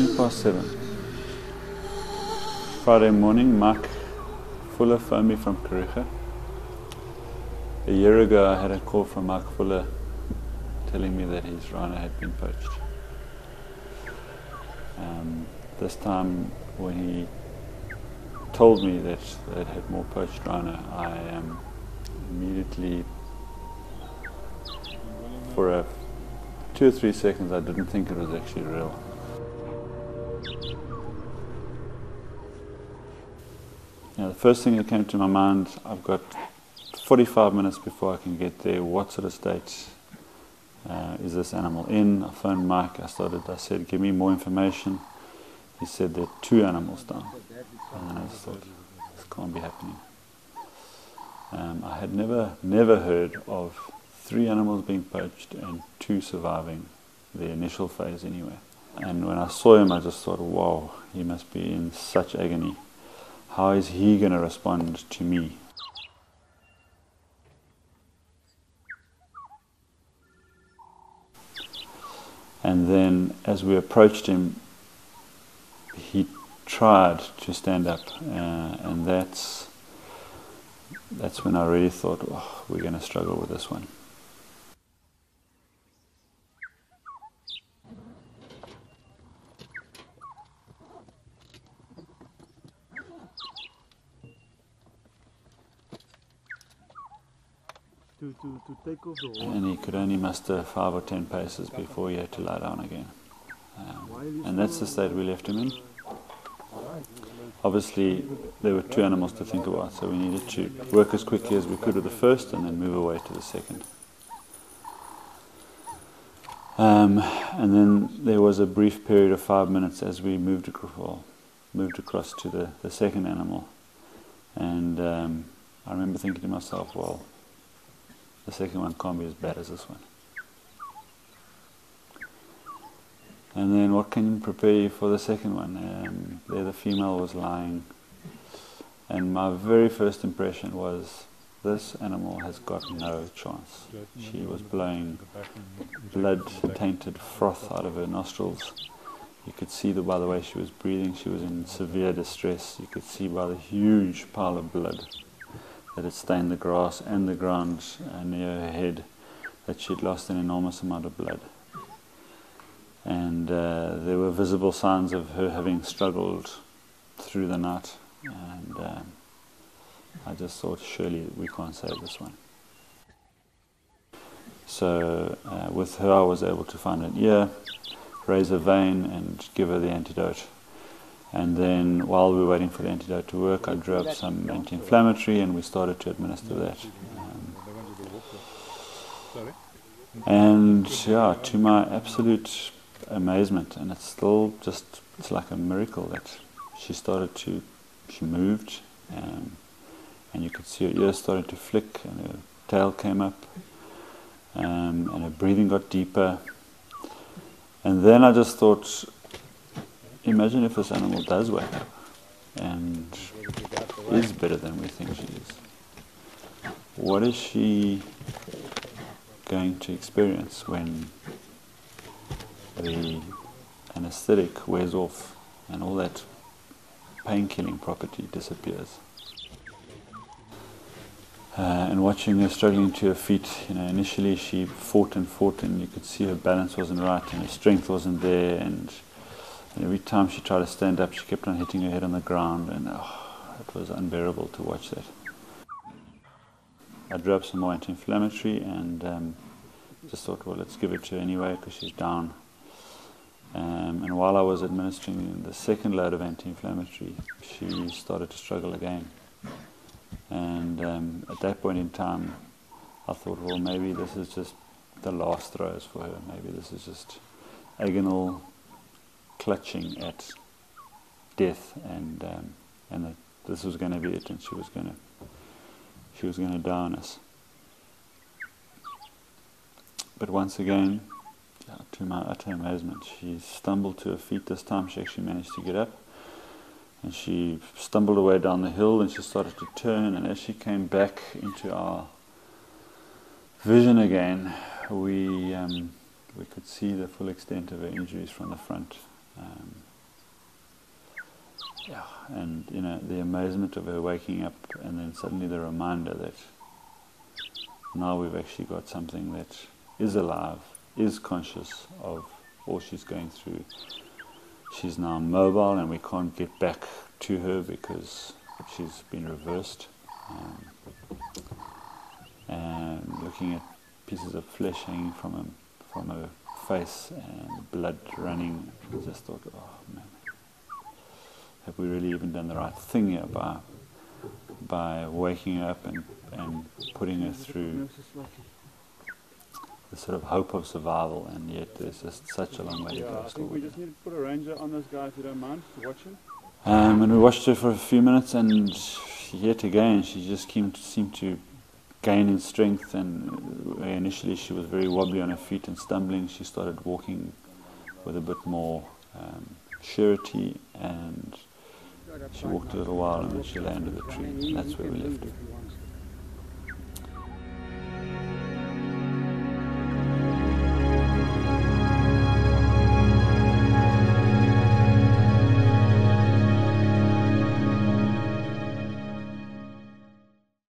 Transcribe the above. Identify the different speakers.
Speaker 1: 7:20. Friday morning, Mike Fuller phoned me from KARIEGA. A year ago I had a call from Mike Fuller telling me that his rhino had been poached. This time when he told me that it had more poached rhino, I immediately, for 2 or 3 seconds, I didn't think it was actually real. The first thing that came to my mind, I've got 45 minutes before I can get there. What sort of state is this animal in? I phoned Mike. I said, give me more information. He said there are 2 animals down. And I just thought, this can't be happening. I had never heard of 3 animals being poached and 2 surviving the initial phase anyway. And when I saw him, I just thought, wow, he must be in such agony. How is he going to respond to me? And then as we approached him, he tried to stand up, and that's when I really thought, oh, we're going to struggle with this one.
Speaker 2: To take off the horn.
Speaker 1: And he could only muster 5 or 10 paces before he had to lie down again. And that's the state we left him in. Obviously, there were 2 animals to think about, so we needed to work as quickly as we could with the first and then move away to the second. And then there was a brief period of 5 minutes as we moved across to the second animal. And I remember thinking to myself, well, the second one can't be as bad as this one. And then what can you prepare you for the second one? There the female was lying, and my very first impression was, this animal has got no chance. She was blowing blood-tainted froth out of her nostrils. You could see by the way she was breathing, she was in severe distress. You could see by the huge pile of blood that had stained the grass and the ground near her head, that she'd lost an enormous amount of blood. And there were visible signs of her having struggled through the night, and I just thought, surely we can't save this one. So with her I was able to find an ear, raise a vein and give her the antidote. And then while we were waiting for the antidote to work, I drew up some anti-inflammatory and we started to administer that. And yeah, to my absolute amazement, and it's still just, it's like a miracle that she moved, and you could see her ears started to flick and her tail came up, and her breathing got deeper. And then I just thought, imagine if this animal does wake up and is better than we think she is. What is she going to experience when the anesthetic wears off and all that pain-killing property disappears? And watching her struggling to her feet, initially she fought and you could see her balance wasn't right and her strength wasn't there, and every time she tried to stand up she kept on hitting her head on the ground, and it was unbearable to watch that. I drew up some more anti-inflammatory and just thought, well, let's give it to her anyway because she's down. And while I was administering the second load of anti-inflammatory, she started to struggle again. And at that point in time, I thought, well, maybe this is just the last throes for her. Maybe this is just agonal clutching at death, and that this was going to be it, and she was going to die on us. But once again, to my utter amazement, she stumbled to her feet. This time she actually managed to get up, and she stumbled away down the hill and she started to turn, and as she came back into our vision again, we could see the full extent of her injuries from the front. yeah, and you know, the amazement of her waking up, and then suddenly the reminder that now we've actually got something that is alive, is conscious of all she's going through. She's now mobile, and we can't get back to her because she's been reversed. And looking at pieces of flesh hanging from her face and blood running, I just thought, oh man, have we really even done the right thing here by waking her up and putting her through the sort of hope of survival, and yet there's just such a long way to go.
Speaker 2: I think we just need to put a ranger on this guy if you don't mind, to watch him.
Speaker 1: And we watched her for a few minutes, and yet again she just seemed to gain in strength, and initially she was very wobbly on her feet and stumbling. She started walking with a bit more surety, and she walked a little while, and then she landed the tree. That's where we left her.